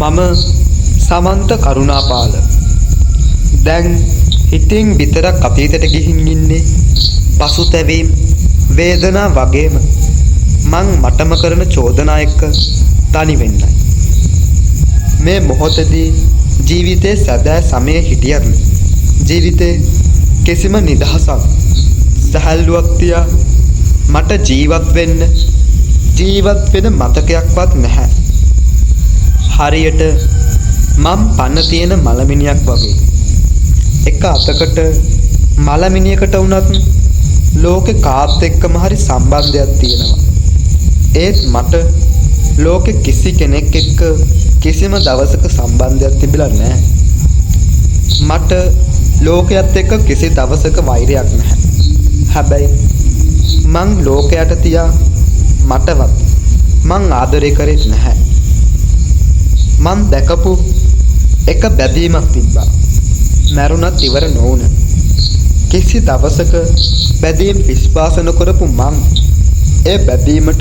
මම සමන්ත කරුණාපාල. දැන් හිතින් විතරක් අතීතයට ගිහින් ඉන්නේ. පසුතැවීම් වේදනා වගේම මං මටම කරන චෝදනා එක්ක තනි වෙන්නයි. මේ මොහොතදී ජීවිතේ සැදෑ සමයේ හිටියත් ජීවිතේ කිසිම නිදහසක් සැහැල්ලුවක් තියා මට ජීවත් වෙන්න වෙන මතකයක්වත් නැහැ. හරියට මම පන්න තියෙන මලමිනියක් වගේ. එක අතකට මලමිනියකට වුණත් ලෝකේ කාත් එක්කම හරි සම්බන්ධයක් තියෙනවා. ඒත් මට ලෝකේ කිසි කෙනෙක් එක්ක කිසිම දවසක සම්බන්ධයක් තිබිලා නැහැ. මට ලෝකයේත් එක්ක කිසි දවසක වෛරයක් නැහැ. හැබැයි මං ලෝකයට තියා මටවත් මං ආදරය කරෙත් නැහැ. මං දැකපු එක බැඳීමක් තිබ්බා. මරුණත් ඉවර නොවුන. කිසි දවසක බැඳීම් විශ්වාස නොකරපු මං ඒ බැඳීමෙන්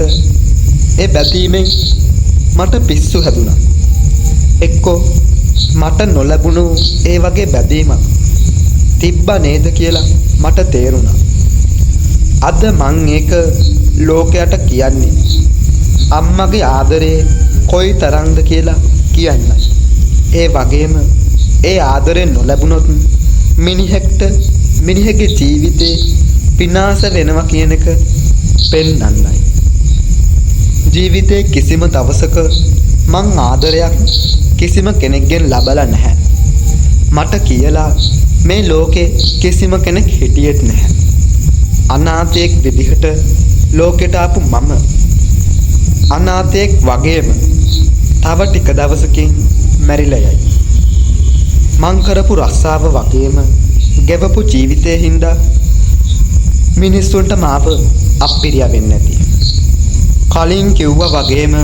මට පිස්සු හැදුනා. එක්කෝ මට නොලැබුණු ඒ වගේ බැඳීමක් තිබ්බා නේද කියලා මට තේරුණා. අද මං ඒක ලෝකයට කියන්නේ අම්මගේ ආදරේ කොයි තරම්ද කියලා කියන්නයි. ඒ වගේම ඒ ආදරේ නොලැබුණොත් මිනිහෙක්ගේ ජීවිතේ විනාශ වෙනවා කියන එක පෙන්වන්නයි. ජීවිතේ කිසිම දවසක මං ආදරයක් කිසිම කෙනෙක්ගෙන් ලබලා නැහැ. මට කියලා මේ ලෝකේ කිසිම කෙනෙක් හිටියෙත් නැහැ. අනාථයෙක් විදිහට ලෝකෙට ආපු මම අනාථයෙක් වගේම තව ටික දවසකින් මැරිලා යයි. මං කරපු රස්සාව වගේම ගෙවපු ජීවිතේ හින්දා මිනිස්සුන්ට මාව අප්පිරියා වෙන්නේ නැති. කලින් කිව්වා වගේම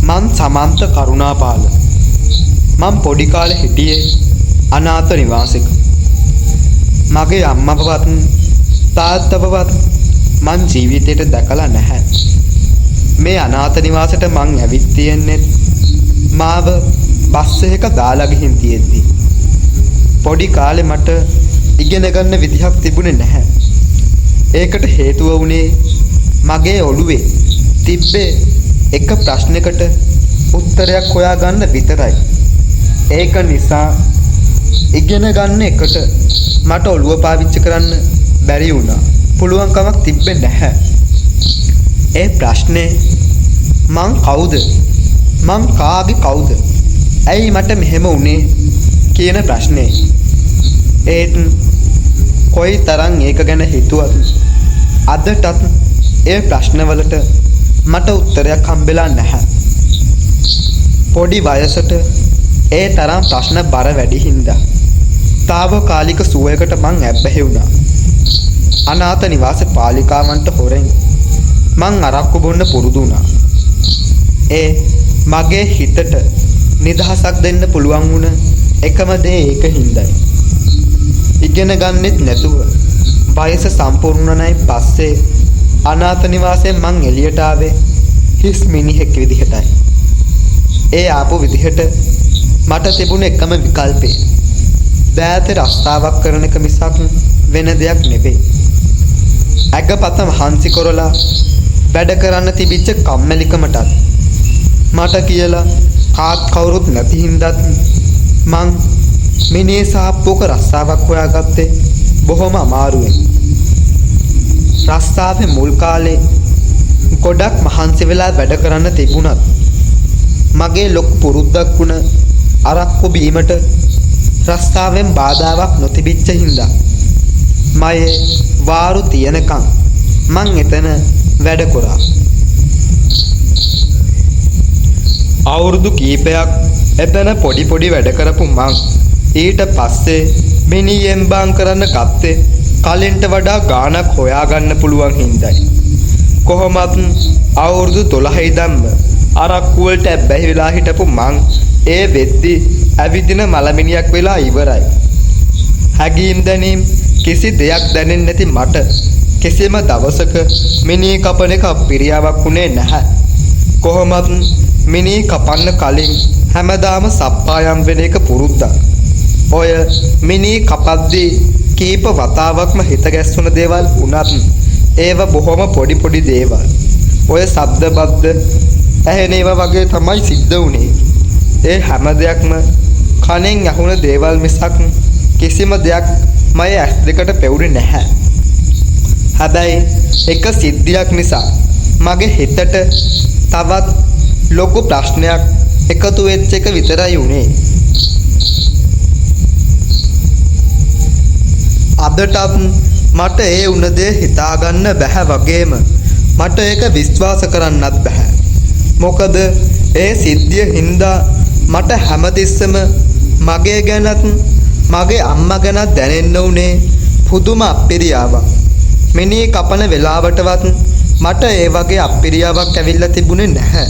මං සමන්ත කරුණාපාල. මං පොඩි කාලේ හිටියේ අනාථ නිවාසෙක. මගේ අම්මවවත් තාත්තවවත් මං ජීවිතේට දැකලා නැහැ. මේ අනාථ නිවාසෙට මං ඇවිත් තියෙන්නේ මාව බස් එකක දාලා ගිහින් තියෙද්දි. පොඩි කාලේ මට ඉගෙන ගන්න විදිහක් තිබුණේ නැහැ. ඒකට හේතුව වුණේ මගේ ඔළුවේ තිබ්බේ එක ප්‍රශ්නයකට උත්තරයක් හොයාගන්න විතරයි. ඒක නිසා ඉගෙන ගන්න එකට මට ඔළුව පාවිච්චි කරන්න බැරි වුණා. පුළුවන් කමක් තිබ්බේ නැහැ. ඒ ප්‍රශ්නේ මං කවුද? මං කාගේ කවුද? ඇයි මට මෙහෙම වුනේ කියන ප්‍රශ්නේ. ඒත් කොයි තරම් ඒක ගැන හිතුවත් අදටත් ඒ ප්‍රශ්නවලට මට උත්තරයක් හම්බෙලා නැහැ. පොඩි වයසට ඒ තරම් ප්‍රශ්න බර වැඩි හින්දා తాවකාලික සුවයකට මං ඇබ්බැහි වුණා. අනාථ නිවාසේ පාලිකාවන්ට හොරෙන් මං අරක්කු බොන්න පුරුදු වුණා. ඒ මගේ හිතට නිදහසක් දෙන්න පුළුවන් වුණ එකම දේ ඒක හින්දයි. ඉගෙන ගන්නෙත් නැතුව වයස සම්පූර්ණයි පස්සේ අනාථ නිවාසයෙන් මං එළියට ආවේ හිස් මිනිහෙක් විදිහටයි. ඒ ආපු විදිහට මට තිබුණ එකම විකල්පේ දෑතේ රස්තාවක් කරන එක මිසක් වෙන දෙයක් නෙවෙයි. ඇඟපත මහන්සි කරලා වැඩ කරන්න තිබිච්ච කම්මැලිකමටත් මට කියලා කාත් කවුරුත් නැති හින්දාත් මං මිනිහ සාප්පුවක රස්සාවක් හොයාගත්තේ බොහොම අමාරුවෙන්. රස්සාවේ මුල් කාලේ ගොඩක් මහන්සි වෙලා වැඩ කරන්න තිබුණත් මගේ ලොකු පුරුද්දක් වුණ අරක්කු බීමට රස්සාවෙන් බාධාවක් නොතිබිච්ච හින්දා මයේ වාරු තියනකම් මං එතන වැඩ කරා. අවුරුදු කීපයක් එතන පොඩි වැඩ කරපු මං ඊට පස්සේ මිනිහෙම්බාම් කරන්න ගත්තේ කලින්ට වඩා ගාණක් හොයාගන්න පුළුවන් හින්දායි. කොහොමත් අවුරුදු 12 ඉඳන්ම අරක්කු වලට ඇබ්බැහි වෙලා හිටපු මං ඒ වෙද්දි ඇවිදින මලමිනියක් වෙලා ඉවරයි. හැගීම් දැනීම් කිසි දෙයක් දැනෙන්නේ නැති මට කිසිම දවසක මිනී කපන එක අපිරියාවක් වුණේ නැහැ. කොහොමත් මිනී කපන්න කලින් හැමදාම සප්පායම් වෙන එක පුරුද්දක්. ඔය මිනී කපද්දී කීප වතාවක්ම හිත ගැස්සුන දේවල් වුණත් ඒව බොහොම පොඩි පොඩි දේවල්. ඔය ශබ්ද බද්ද ඇහෙන ඒවා වගේ තමයි සිද්ධ වුනේ. ඒ හැම දෙයක්ම කනෙන් ඇහුණ දේවල් මිසක් කිසිම දෙයක් මගේ ඇස් දෙකට පෙවුනේ නැහැ. හැබැයි එක සිද්ධියක් නිසා මගේ හිතට තවත් ලොකු ප්‍රශ්නයක් එකතු වෙච්ච එක විතරයි උනේ. අදටත් මට ඒ වුණ දේ හිතාගන්න බැහැ වගේම මට ඒක විශ්වාස කරන්නත් බැහැ. මොකද ඒ සිද්ධිය හින්දා මට හැමතිස්සෙම මගේ ගැනත් මගේ අම්මා ගැනත් දැනෙන්න උනේ පුදුම අප්පිරියාවක්. මිනී කපන වෙලාවටවත් මට ඒ වගේ අප්පිරියාවක් ඇවිල්ලා තිබුණේ නැහැ.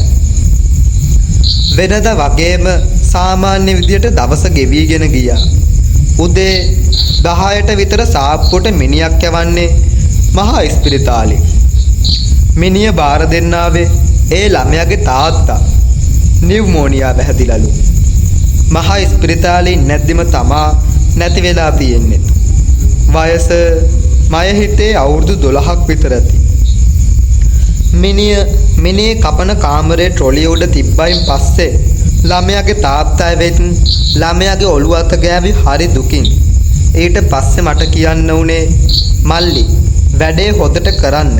වෙනද වගේම සාමාන්‍ය විදියට දවස ගෙවිගෙන ගියා. උදේ 10ට විතර සාප්පුවට මිනිහක් යවන්නේ මහා ඉස්පිරිතාලේ. මිනිහ බාර දෙන්නාවේ ඒ ළමයාගේ තාත්තා නියුමෝනියා වැහැදිලාලු. මහා ඉස්පිරිතාලේ නැද්දිම තමා නැති වෙලා තියෙන්නේ. වයස මය හිතේ අවුරුදු 12ක් විතර ඇති. මිනිහ කපන කාමරේ ට්‍රොලිය උඩ තිබ්බයින් පස්සේ ළමයාගේ තාත්තා වෙත් ළමයාගේ ඔළුව අත ගෑවි හරි දුකින්. ඊට පස්සේ මට කියන්න උනේ මල්ලි වැඩේ හොදට කරන්න.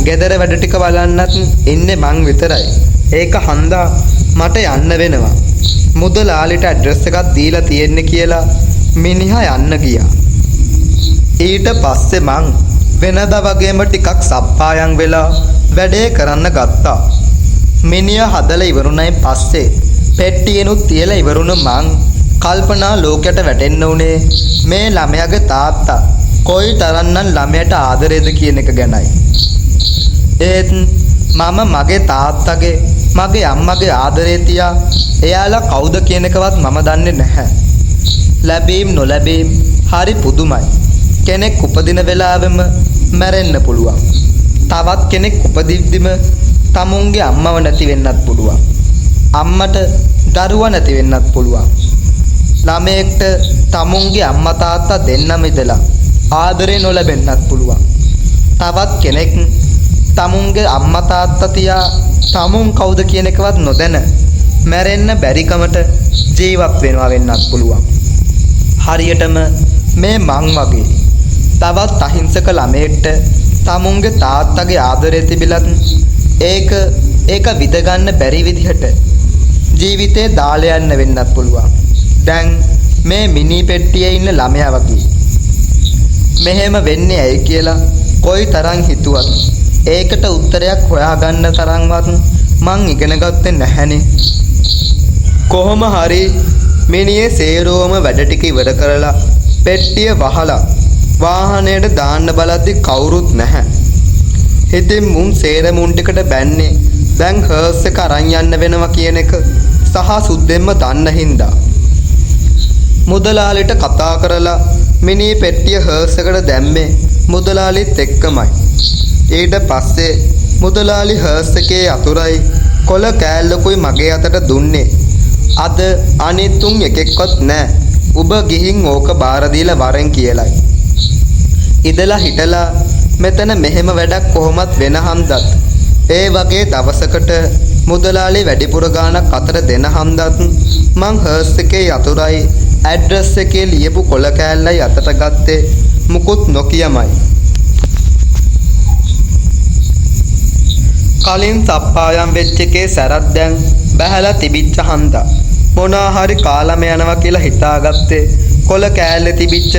ගෙදර වැඩ ටික බලන්නත් ඉන්නේ මං විතරයි. ඒක හන්දා මට යන්න වෙනවා. මුදලාලිට ඇඩ්‍රස් එකක් දීලා තියෙන්නේ කියලා මිනිහා යන්න ගියා. ඊට පස්සේ මං වෙනදා වගේම ටිකක් සප්පායම් වෙලා වැඩේ කරන්න ගත්තා. මිනිහා හදලා ඉවරුණයි පස්සේ පෙට්ටියෙනුත් තියලා ඉවරුණ මං කල්පනා ලෝකයට වැටෙන්න උනේ මේ ළමයාගේ තාත්තා කොයි තරම්නම් ළමයට ආදරේද කියන එක ගැනයි. ඒත් මම මගේ තාත්තගේ මගේ අම්මගේ ආදරේ තියා එයාලා කවුද කියන එකවත් මම දන්නේ නැහැ. ලැබීම් නොලැබීම් හරි පුදුමයි. කෙනෙක් උපදින වෙලාවෙම මැරෙන්න පුළුවන්. තවත් කෙනෙක් උපදිද්දිම තමුන්ගේ අම්මව නැති වෙන්නත් පුළුවන්. අම්මට දරුවා නැති වෙන්නත් පුළුවන්. ළමයෙක්ට තමුන්ගේ අම්මා තාත්තා දෙන්නම ඉඳලා ආදරේ නොලැබෙන්නත් පුළුවන්. තවත් කෙනෙක් තමුන්ගේ අම්මා තාත්තා තියා තමුන් කවුද කියන එකවත් නොදැන මැරෙන්න බැරිකමට ජීවත් වෙනවා වෙන්නත් පුළුවන්. හරියටම මේ මං වගේ තවත් අහිංසක ළමයෙක්ට තමුන්ගේ තාත්තගේ ආදරේ තිබිලත් ඒක විඳ ගන්න බැරි විදිහට ජීවිතේ දාලා යන්න වෙන්නත් පුළුවන්. දැන් මේ මිනි පෙට්ටියේ ඉන්න ළමයා වගේ. මෙහෙම වෙන්නේ ඇයි කියලා කොයි තරම් හිතුවත් ඒකට උත්තරයක් හොයාගන්න තරම්වත් මං ඉගෙන ගත්තේ නැහැනේ. කොහොම හරි මිනිහේ සේරෝම වැඩ ටික ඉවර කරලා පෙට්ටිය වහලා වාහනයට දාන්න බලද්දි කවුරුත් නැහැ. ඉතින් මුන් සේරමුන් ටිකට බැන්නේ දැන් හර්ස් එක අරන් යන්න වෙනවා කියන එක සහ සුද්දෙන්ම දන්න හින්දා මුදලාලිට කතා කරලා මිනි පෙට්ටිය හර්ස් එකට දැම්මේ මුදලාලිත් එක්කමයි. ඊට පස්සේ මුදලාලි හර්ස් එකේ අතුරයි කොළ කෑල්ලකුයි මගේ අතට දුන්නේ. අද අනිතුන් එකෙක්වත් නෑ. ඔබ ගිහින් ඕක බාර දීලා වරෙන් කියලයි. ඉදලා හිටලා මෙතන මෙහෙම වැඩක් කොහොමත් වෙන හන්දත් ඒ වගේ දවසකට මුදලාලි වැඩිපුර ගාණක් අතර දෙන හන්දත් මං හර්ස් එකේ අතුරයි ඇඩ්‍රස් එකේ ලියපු කොළ කෑල්ලයි අතට ගත්තේ මුකුත් නොකියමයි. කලින් සප්පායම් වෙච්ච එකේ සැරත් දැන් බහැලා තිබිච්ච හන්දා මොනවා හරි කාලම යනවා කියලා හිතාගත්තේ කොළ කෑල්ලේ තිබිච්ච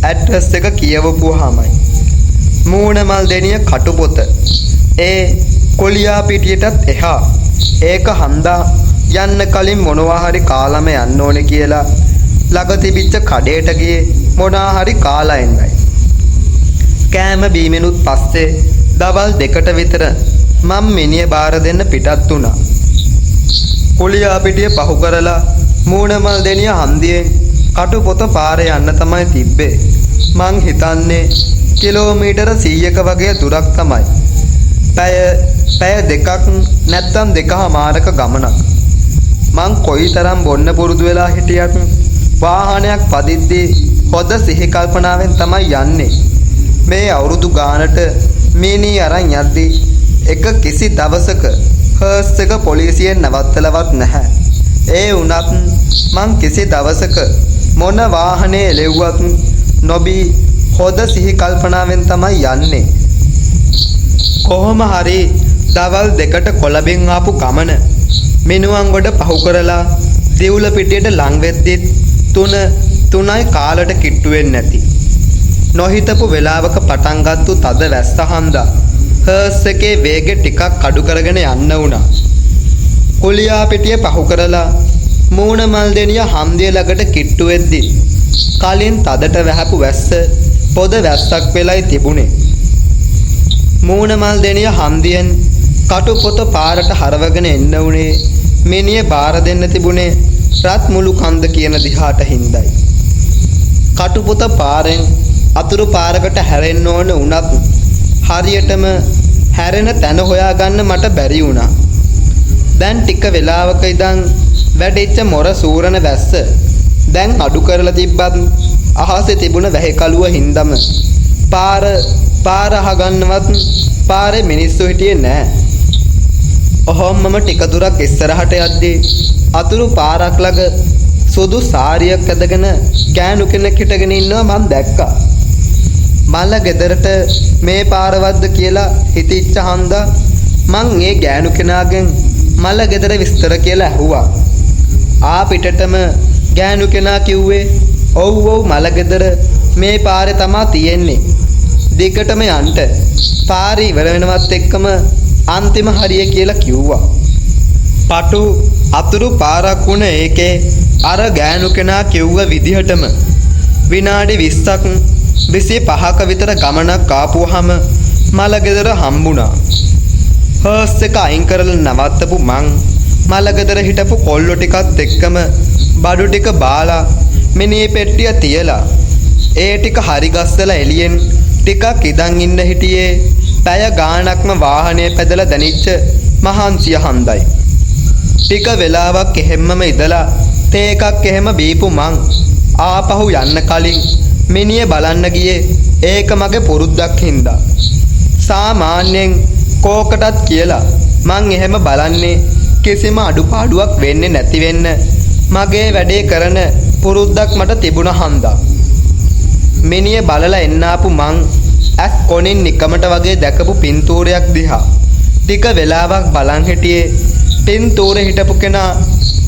ඇඩ්‍රස් එක කියවපුවාමයි. මූණමල් දෙනිය කටුපොත ඒ කොලියා පිටියටත් එහා ඒක හන්දා යන්න කලින් මොනවා හරි කාලම යන්න ඕනේ කියලා ළඟ තිබිච්ච කඩේට ගියේ මොනවා හරි කාලා එන්නයි. කෑම බීමෙනුත් පස්සේ දවල් 2ට විතර මම මිනිහ බාර දෙන්න පිටත් වුණා. කොලියා පිටිය පහු කරලා මූණමල් දෙනිය හන්දියේ කටුපොත පාරේ යන්න තමයි තිබ්බේ. මං හිතන්නේ කිලෝමීටර 100ක වගේ දුරක් තමයි. පැය දෙකක් නැත්තම් 2මාරක ගමනක්. මං කොයිතරම් බොන්න පුරුදු වෙලා හිටියත් වාහනයක් පදිද්දී හොඳ සිහි කල්පනාවෙන් තමයි යන්නේ. මේ අවුරුදු ගානට මීනී අරන් යද්දී එක කිසි දවසක හර්ස් එක පොලිසියෙන් නවත්තලවත් නැහැ. ඒ වුණත් මං කිසි දවසක මොන වාහනේ එලෙව්වත් නොබී හොඳ සිහි කල්පනාවෙන් තමයි යන්නේ. කොහොම හරි දවල් 2ට කොළඹින් ආපු ගමන මිනුවන්ගොඩ පහු කරලා දිවුල පිටියට ලං වෙද්දිත් 3යි කාලට කිට්ටු වෙන්නේ නැති. නොහිතපු වෙලාවක පටන් ගත්තු තද වැස්ස හන්දා හර්ස් එකේ වේගෙ ටිකක් අඩු කරගෙන යන්න වුණා. කුලියා පිටිය පහු කරලා මූණ මල් දෙනිය හන්දිය ළඟට කිට්ටු වෙද්දි කලින් තදට වැහපු වැස්ස පොද වැස්සක් වෙලයි තිබුණේ. මූණ මල් දෙනිය හන්දියෙන් කටු පොත පාරට හරවගෙන එන්න උනේ මිනිය බාර දෙන්න තිබුණේ රත් මුළු කන්ද කියන දිහාට හින්දයි. කටු පොත පාරෙන් අතුරු පාරකට හැරෙන්න ඕන උනත් හරියටම හැරෙන තැන හොයාගන්න මට බැරි වුණා. දැන් ටික වෙලාවක ඉඳන් වැඩිච්ච මොර සූරන වැස්ස දැන් අඩු කරලා තිබ්බත් අහසේ තිබුණ වැහි කළුව හින්දම පාර අහගන්නවත් පාරේ මිනිස්සු හිටියේ නෑ. ඔහොමම ටික දුරක් ඉස්සරහට යද්දී අතුරු පාරක් ළඟ සුදු සාරියක් ඇඳගෙන ගෑනු කෙනෙක් හිටගෙන ඉන්නවා මං දැක්කා. මල ගෙදරට මේ පාරවත්ද කියලා හිතිච්ච හන්දා මං ඒ ගෑනු කෙනාගෙන් මල ගෙදර විස්තර කියලා ඇහුවා. ආ පිටටම ගෑනු කෙනා කිව්වේ ඔව් මල ගෙදර මේ පාරේ තමා තියෙන්නේ. දිගටම යන්න පාරේ ඉවර වෙනවත් එක්කම අන්තිම හරිය කියලා කිව්වා. පටු අතුරු පාරක් වුණ ඒකේ අර ගෑනු කෙනා කිව්ව විදිහටම විනාඩි 20ක් 25ක විතර ගමනක් ආපුවාම මල ගෙදර හම්බුණා. හර්ස් එක අයින් කරලා නවත්තපු මං මල ගෙදර හිටපු කොල්ලෝ ටිකත් එක්කම බඩු ටික බාලා මිනී පෙට්ටිය තියලා ඒ ටික හරි ගස්සලා එළියෙන් ටිකක් ඉඳන් ඉන්න හිටියේ පැය ගාණක්ම වාහනේ පැදලා දැනිච්ච මහන්සිය හන්දයි. ටික වෙලාවක් එහෙම්මම ඉඳලා තේ එකක් එහෙම බීපු මං ආපහු යන්න කලින් මිනිය බලන්න ගියේ ඒක මගේ පුරුද්දක් හින්දා. සාමාන්‍යයෙන් කෝකටත් කියලා මං එහෙම බලන්නේ කිසිම අඩුපාඩුවක් වෙන්නේ නැති වෙන්න මගේ වැඩේ කරන පුරුද්දක් මට තිබුණ හන්දා. මිනිය බලලා එන්න ආපු මං ඇස් කොනින් නිකමට වගේ දැකපු පින්තූරයක් දිහා ටික වෙලාවක් බලන් හිටියේ. පින්තූරේ හිටපු කෙනා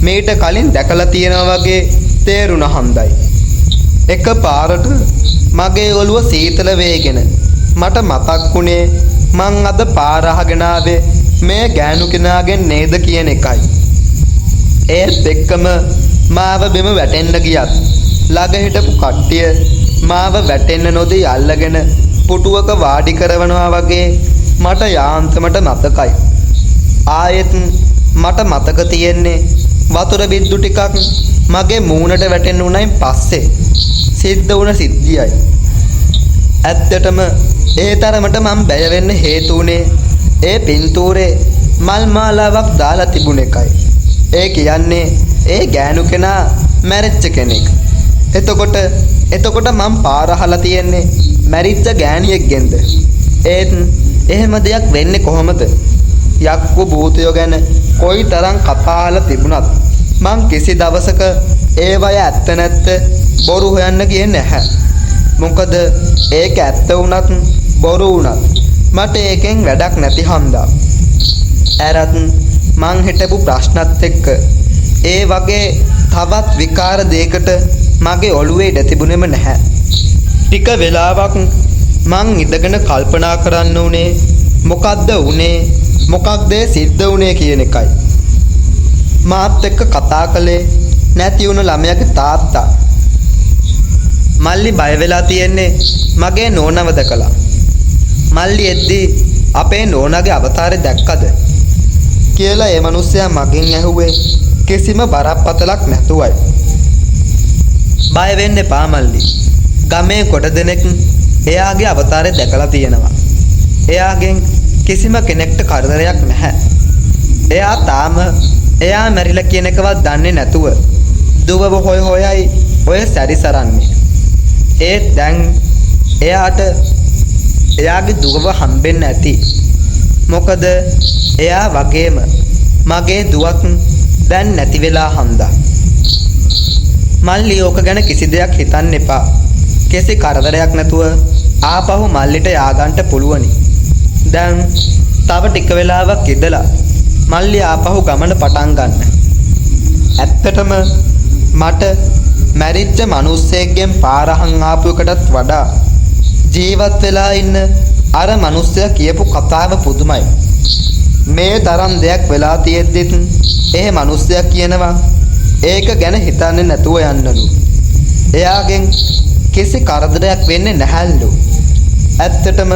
මීට කලින් දැකලා තියෙනවා වගේ තේරුණ හන්දයි. එක පාරට මගේ ඔළුව සීතල වේගෙන මට මතක් වුණේ මං අද පාර අහගෙන ආවේ මේ ගෑනු කෙනාගෙන් නේද කියන එකයි. ඒත් එක්කම මාව බෙම වැටෙන්න ගියත් ළඟ හිටපු කට්ටිය මාව වැටෙන්න නොදී අල්ලගෙන පුටුවක වාඩි කරවනවා වගේ මට යාන්තමට මතකයි. ආයෙත් මට මතක තියෙන්නේ වතුර බින්දු ටිකක් මගේ මූණට වැටෙන්න උනයින් පස්සේ සිද්ධ වුණ සිද්ධියයි. ඇත්තටම ඒ තරමට මම බය වෙන්න හේතු උනේ ඒ පින්තූරේ මල් මාලාවක් දාලා තිබුණ එකයි. ඒ කියන්නේ ඒ ගෑනු කෙනා මැරිච්ච කෙනෙක්. එතකොට මම පාර අහලා තියෙන්නේ මැරිච්ච ගෑණියෙක්ගෙන්ද? ඒත් එහෙම දෙයක් වෙන්නේ කොහොමද? යක්කු භූතයෝ ගැන කොයි තරම් කතාලා තිබුණත් මං කිසි දවසක ඒවය ඇත්ත නැත්ත බොරු හොයන්න ගියේ නැහැ. මොකද ඒක ඇත්ත වුණත් බොරු වුණත් මට ඒකෙන් වැඩක් නැති හන්දා. ඇරත් මං හිටපු ප්‍රශ්නත් එක්ක ඒ වගේ තවත් විකාර දෙයකට මගේ ඔළුවේ ඉඩ තිබුණෙම නැහැ. ටික වෙලාවක් මං ඉඳගෙන කල්පනා කරන්න උනේ මොකද්ද උනේ මොකක්ද සිද්ධ වුනේ කියන එකයි. මාත් එක්ක කතා කළේ නැති වුණ ළමයාගේ තාත්තා. මල්ලි බය වෙලා තියෙන්නේ මගේ නෝනව දැකලා. මල්ලි එද්දී අපේ නෝනාගේ අවතාරය දැක්කද කියලා ඒ මිනිස්සයා මගෙන් ඇහුවේ කිසිම බරපතලක් නැතුවයි. බය වෙන්න එපා මල්ලි. ගමේ කොට දෙනෙක් එයාගේ අවතාරය දැකලා තියෙනවා. එයාගෙන් කිසිම කෙනෙක්ට කරදරයක් නැහැ. එයා තාම එයා මැරිලා කියන එකවත් දන්නේ නැතුව දුවව හොය හොයයි ඔය සැරිසරන්නේ. ඒත් දැන් එයාට එයාගේ දුවව හම්බෙන්න ඇති. මොකද එයා වගේම මගේ දුවත් දැන් නැති වෙලා හන්දා. මල්ලි ඕක ගැන කිසි දෙයක් හිතන්න එපා. කිසි කරදරයක් නැතුව ආපහු මල්ලිට යාගන්න පුළුවනි. දැන් තව ටික වෙලාවක් ඉඳලා මල්ලි ආපහු ගමන පටන් ගන්න. ඇත්තටම මට මැරිච්ච මිනිස්සෙක්ගෙන් පාරහන් ආපු එකටත් වඩා ජීවත් වෙලා ඉන්න අර මිනිස්සයා කියපු කතාව පුදුමයි. මේ තරම් දෙයක් වෙලා තියෙද්දිත් ඒ මිනිස්සයා කියනවා ඒක ගැන හිතන්නේ නැතුව යන්නලු. එයාගෙන් කිසි කරදරයක් වෙන්නේ නැහැලු. ඇත්තටම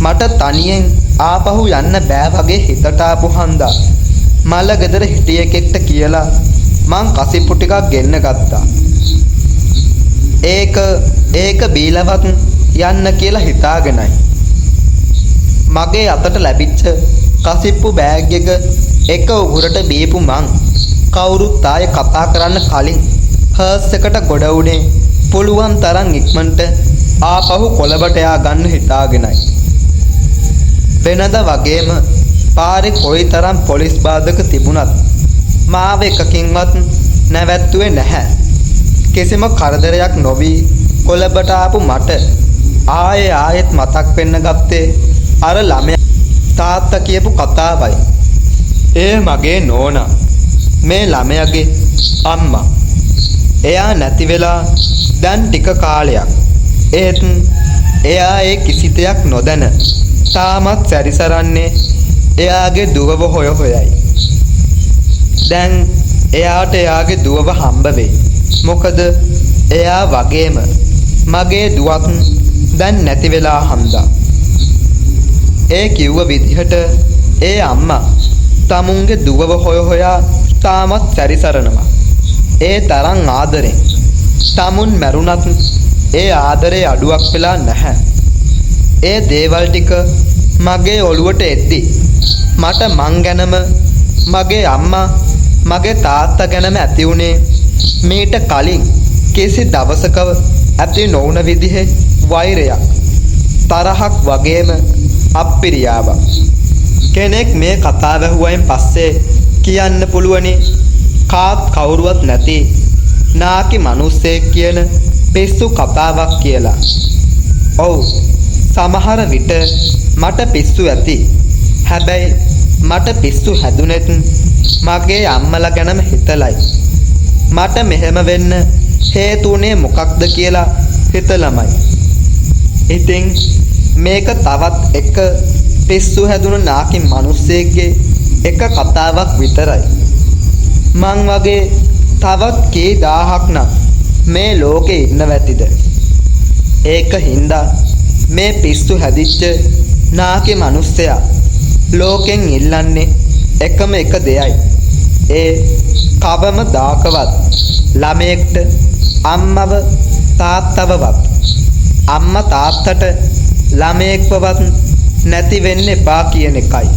මට තනියෙන් ආපහු යන්න බෑ වගේ හිතට ආපු හන්දා මල ගෙදර හිටියෙක්ට කියලා මං කසිප්පු ටිකක් ගෙන්න ගත්තා. ඒක බීලවත් යන්න කියලා හිතාගෙනයි. මගේ අතට ලැබිච්ච කසිප්පු බෑග් එක උගුරට බීපු මං කවුරුත් ආයේ කතා කරන්න කලින් හර්ස් එකට ගොඩ වුණේ පුළුවන් තරම් ඉක්මනට ආපහු කොළඹට යා ගන්න හිතාගෙනයි. වෙනද වගේම පාරේ කොයිතරම් පොලිස් බාධක තිබුණත් මාව එකකින්වත් නැවැත්තුවේ නැහැ. කිසිම කරදරයක් නොවි කොළඹට ආපු මට ආයෙත් මතක් වෙන්න ගත්තේ අර ළමයා තාත්තා කියපු කතාවයි. ඒ මගේ නෝනා මේ ළමයාගේ අම්මා. එයා නැති වෙලා දැන් ටික කාලයක්. ඒත් එයා ඒ කිසි දෙයක් නොදැන තාමත් සැරිසරන්නේ එයාගේ දුවව හොය හොයයි. දැන් එයාට එයාගේ දුවව හම්බ වෙයි. මොකද එයා වගේම මගේ දුවත් දැන් නැති වෙලා හන්දා. ඒ කිව්ව විදිහට ඒ අම්මා තමුන්ගේ දුවව හොය හොයා තාමත් සැරිසරනවා. ඒ තරම් ආදරෙන්. තමුන් මැරුණත් ඒ ආදරේ අඩුවක් වෙලා නැහැ. ඒ දේවල් ටික මගේ ඔළුවට එද්දි මට මං ගැනම මගේ අම්මා මගේ තාත්තා ගැනම ඇති වුණේ මීට කලින් කිසි දවසක ඇති නොවුන විදිහේ වෛරයක්, තරහක් වගේම අප්පිරියාවක්. කෙනෙක් මේ කතාව ඇහුවයින් පස්සේ කියන්න පුළුවනි කාත් කවුරුවත් නැති නාකි මිනිස්සෙක් කියන පිස්සු කතාවක් කියලා. ඔව්, සමහර විට මට පිස්සු ඇති. හැබැයි මට පිස්සු හැදුනෙත් මගේ අම්මලා ගැනම හිතලයි. මට මෙහෙම වෙන්න හේතුුනේ මොකක්ද කියලා හිතලමයි. ඉතින් මේක තවත් එක පිස්සු හැදුණු නාකි මිනිස්සෙක්ගේ එක කතාවක් විතරයි. මං වගේ තවත් කී දහහක් නම් මේ ලෝකේ ඉන්නව ඇතිද? ඒක හින්දා මේ පිස්සු හැදිච්ච නාකි මිනිස්සයා ලෝකෙන් ඉල්ලන්නේ එකම එක දෙයයි. ඒ කවම දාකවත් ළමයෙක්ට අම්මව තාත්තවවත් අම්මා තාත්තට ළමයෙක්වවත් නැති වෙන්න එපා කියන එකයි.